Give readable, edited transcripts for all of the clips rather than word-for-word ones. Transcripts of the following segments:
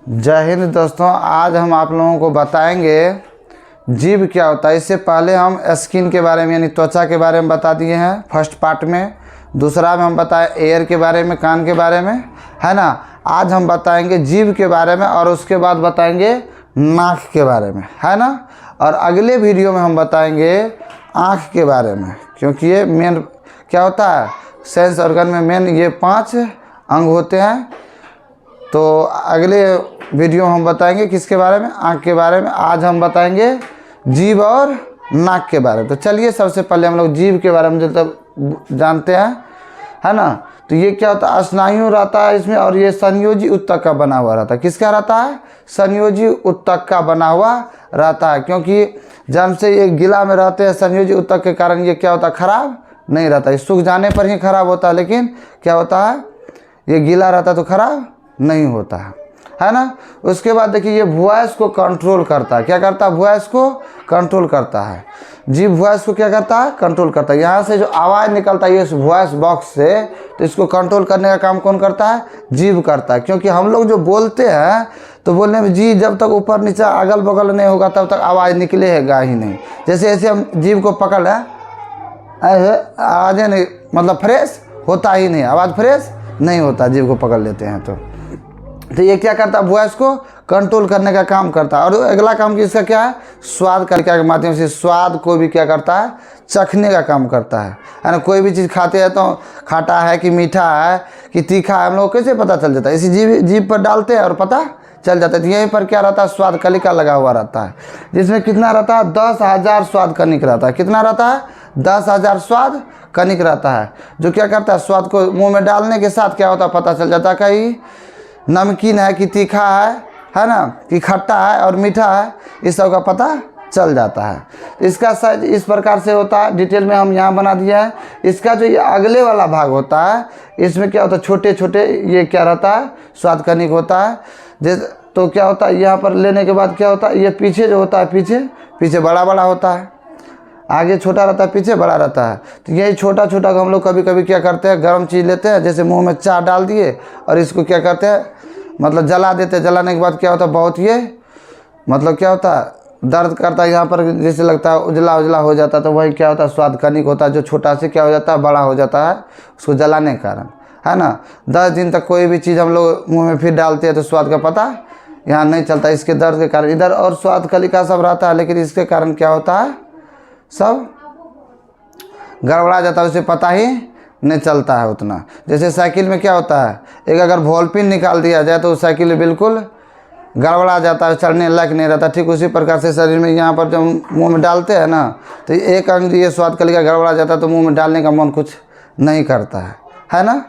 जय हिंद दोस्तों। आज हम आप लोगों को बताएंगे जीभ क्या होता है। इससे पहले हम स्किन के बारे में यानी त्वचा के बारे में बता दिए हैं फर्स्ट पार्ट में। दूसरा में हम बताए एयर के बारे में, कान के बारे में, है ना। आज हम बताएंगे जीभ के बारे में और उसके बाद बताएंगे नाक के बारे में, है ना। और अगले वीडियो में हम बताएंगे आँख के बारे में, क्योंकि ये मेन क्या होता है, सेंस ऑर्गन में मेन ये 5 अंग होते हैं। तो अगले वीडियो हम बताएंगे किसके बारे में, आँख के बारे में। आज हम बताएंगे जीभ और नाक के बारे में। तो चलिए सबसे पहले हम लोग जीभ के बारे में जो तब जानते हैं, है ना। तो ये क्या होता है, स्नायु रहता है इसमें और ये संयोजी उत्तक का बना हुआ रहता है। किसका रहता है, संयोजी उत्तक का बना हुआ रहता है। क्योंकि जन्म से ये गिला में रहते हैं, संयोजी उत्तक के कारण ये क्या होता है, खराब नहीं रहता। ये सूख जाने पर ही खराब होता है, लेकिन क्या होता है, ये गीला रहता है तो खराब नहीं होता है ना। उसके बाद देखिए ये वॉइस को कंट्रोल करता है। क्या करता है, वॉइस को कंट्रोल करता है। जीभ वॉइस को क्या करता है, कंट्रोल करता है। यहाँ से जो आवाज़ निकलता है ये वॉइस बॉक्स से, तो इसको कंट्रोल करने का काम कौन करता है, जीभ करता है। क्योंकि हम लोग जो बोलते हैं तो बोलने में जी जब तक ऊपर नीचे अगल बगल नहीं होगा तब तक आवाज़ निकलेगा ही नहीं। जैसे ऐसे हम जीभ को पकड़ लें, आवाज़ें नहीं, मतलब फ्रेश होता ही नहीं, आवाज़ फ्रेश नहीं होता जीभ को पकड़ लेते हैं तो ये क्या करता है, वॉइस को कंट्रोल करने का काम करता है। और अगला काम कि इसका क्या है, स्वाद के माध्यम से स्वाद को भी क्या करता है, चखने का काम करता है ना। कोई भी चीज़ खाते हैं तो खाटा है कि मीठा है कि तीखा है, हम लोग कैसे पता चल जाता है, इसी जीभ पर डालते हैं और पता चल जाता है। तो यहीं पर क्या रहता है, स्वाद कलिका लगा हुआ रहता है, जिसमें कितना रहता है, 10,000 स्वाद कनिक रहता है। कितना रहता है, 10,000 स्वाद कनिक रहता है, जो क्या करता है, स्वाद को मुंह में डालने के साथ क्या होता है, पता चल जाता है कहीं नमकीन है कि तीखा है ना, कि खट्टा है और मीठा है, इस सब का पता चल जाता है। इसका साइज इस प्रकार से होता है, डिटेल में हम यहाँ बना दिया है। इसका जो ये अगले वाला भाग होता है, इसमें क्या होता है, छोटे छोटे ये क्या रहता है, स्वाद कनिक होता है। जैसे तो क्या होता है, यहाँ पर लेने के बाद क्या होता है, ये पीछे जो होता है, पीछे बड़ा बड़ा होता है, आगे छोटा रहता है, पीछे बड़ा रहता है। तो यही छोटा छोटा को हम लोग कभी कभी क्या करते हैं, गर्म चीज़ लेते हैं, जैसे मुंह में चाय डाल दिए और इसको क्या करते हैं, मतलब जला देते हैं। जलाने के बाद क्या होता है, बहुत ये मतलब क्या होता है, दर्द करता है यहाँ पर, जैसे लगता है उजला उजला हो जाता है। तो वही क्या होता है, स्वाद कनिक होता है, जो छोटा से क्या हो जाता है, बड़ा हो जाता है उसको जलाने के कारण, है ना। 10 दिन तक कोई भी चीज़ हम लोग मुँह में फिर डालते हैं तो स्वाद का पता यहाँ नहीं चलता, इसके दर्द के कारण। इधर और स्वाद कलिका सब रहता है, लेकिन इसके कारण क्या होता है, सब गड़बड़ा जाता है, उसे पता ही नहीं चलता है उतना। जैसे साइकिल में क्या होता है, एक अगर वॉल पिन निकाल दिया जाए तो साइकिल बिल्कुल गड़बड़ा जाता है, चलने लायक नहीं रहता। ठीक उसी प्रकार से शरीर में यहाँ पर जब मुंह में डालते हैं ना, तो एक अंग ये स्वाद कलिका गड़बड़ा जाता है तो मुंह में डालने का मन कुछ नहीं करता है ना।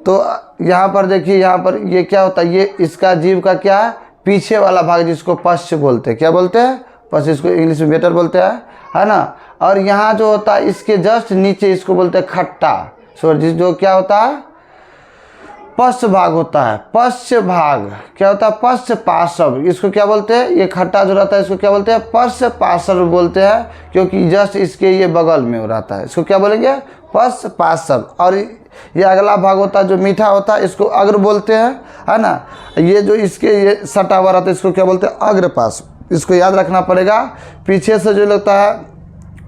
तो यहाँ पर देखिए, यहाँ पर ये क्या होता है, ये इसका जीभ का क्या है, पीछे वाला भाग, जिसको पश्च बोलते हैं। क्या बोलते हैं, पश्च, इसको इंग्लिश में बेटर बोलते हैं, है ना। और यहाँ जो होता है इसके जस्ट नीचे इसको बोलते हैं खट्टा, जो क्या होता है, पश्च भाग होता है। पश्च भाग क्या होता है, पश्च पार्श्व, इसको क्या बोलते हैं, ये खट्टा जो रहता है इसको क्या बोलते हैं, पश्च पार्श्व बोलते हैं, क्योंकि जस्ट इसके ये बगल में हो रहता है, इसको क्या बोलेंगे, पश्च पार्श्व। और ये अगला भाग होता है जो मीठा होता है, इसको अग्र बोलते हैं, है ना। ये जो इसके ये सटा हुआ रहता है इसको क्या बोलते हैं, अग्र पार्श्व। इसको याद रखना पड़ेगा। पीछे से जो लगता है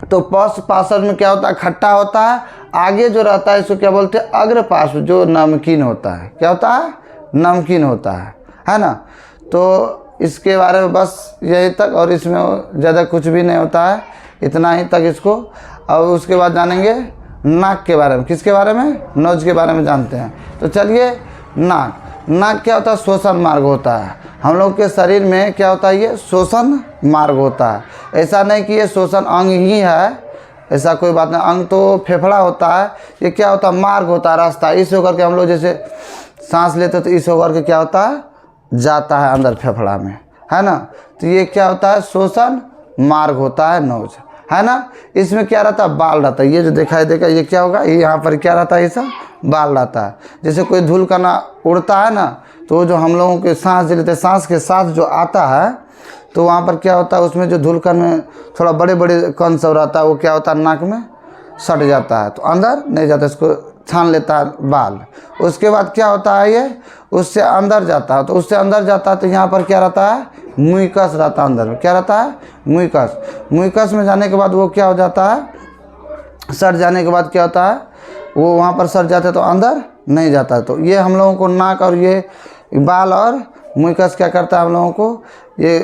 तो पश्च पार्श्व में क्या होता है, खट्टा होता है। आगे जो रहता है इसको क्या बोलते हैं, अग्र पार्श्व, जो नमकीन होता है। क्या होता है, नमकीन होता है ना। तो इसके बारे में बस यही तक, और इसमें ज़्यादा कुछ भी नहीं होता है, इतना ही तक इसको। और उसके बाद जानेंगे नाक के बारे में। किसके बारे में, नोज के बारे में जानते हैं। तो चलिए, नाक क्या होता है, श्वसन मार्ग होता है। हम लोग के शरीर में क्या होता है, ये श्वसन मार्ग होता है। ऐसा नहीं कि ये श्वसन अंग ही है, ऐसा कोई बात नहीं। अंग तो फेफड़ा होता है, ये क्या होता है, मार्ग होता है, रास्ता। इस होकर के हम लोग जैसे सांस लेते तो इस होकर के क्या होता है, जाता है अंदर फेफड़ा में, है ना। तो ये क्या होता है, श्वसन मार्ग होता है नोज, है ना। इसमें क्या रहता है, बाल रहता है। ये जो दिखाई देगा ये क्या होगा, ये यहाँ पर क्या रहता है, ऐसा बाल रहता है। जैसे कोई धूल कणा उड़ता है ना, तो जो हम लोगों के सांस लेते हैं, सांस के साथ जो आता है, तो वहाँ पर क्या होता है, उसमें जो धूल कण में थोड़ा बड़े बड़े कण सब रहता है, वो क्या होता है, नाक में सट जाता है, तो अंदर नहीं जाता, इसको छान लेता है बाल। उसके बाद क्या होता है, ये उससे अंदर जाता है, तो उससे अंदर जाता है तो यहाँ पर क्या रहता है, म्यूकस रहता है अंदर में। क्या रहता है, म्यूकस। म्यूकस में जाने के बाद वो क्या हो जाता है, सड़ जाने के बाद क्या होता है, वो वहाँ पर सड़ जाता है तो अंदर नहीं जाता है। तो ये हम लोगों को नाक और ये बाल और म्यूकस क्या करता है हम लोगों को, ये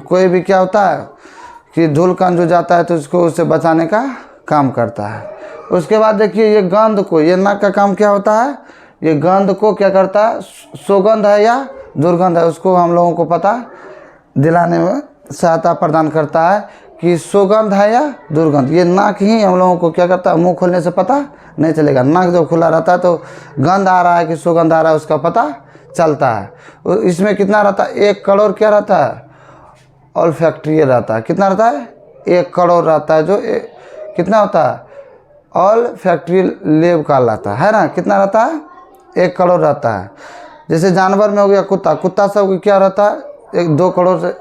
कोई भी क्या होता है कि धूल कण जो जाता है तो उसको उससे बचाने का काम करता है। उसके बाद देखिए ये गंध को, ये नाक का काम क्या होता है, ये गंध को क्या करता है, सुगंध है या दुर्गंध है उसको हम लोगों को पता दिलाने में सहायता प्रदान करता है कि सुगंध है या दुर्गंध। ये नाक ही हम लोगों को क्या करता है, मुंह खोलने से पता नहीं चलेगा। नाक जब खुला रहता है तो गंध आ रहा है कि सुगंध आ रहा है उसका पता चलता है। इसमें कितना रहता है, 1 करोड़ क्या रहता है, ऑल्फैक्टरी रहता है। कितना रहता है, 1 करोड़ रहता है, जो कितना होता है, ऑल्फैक्टरी लेब कहलाता है ना। कितना रहता है, 1 करोड़ रहता है। जैसे जानवर में हो गया कुत्ता, कुत्ता सब क्या रहता है, 1-2 करोड़ से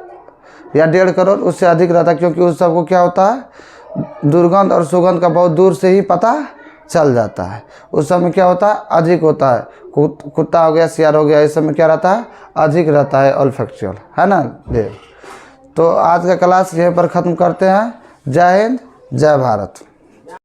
या 1.5 करोड़, उससे अधिक रहता है, क्योंकि उस सबको क्या होता है, दुर्गंध और सुगंध का बहुत दूर से ही पता चल जाता है। उस समय क्या होता है, अधिक होता है। कुत्ता हो गया, सियार हो गया, इस समय क्या रहता है, अधिक रहता है ऑल्फैक्चुअल, है ना। तो आज का क्लास यहीं पर ख़त्म करते हैं। जय हिंद, जय भारत।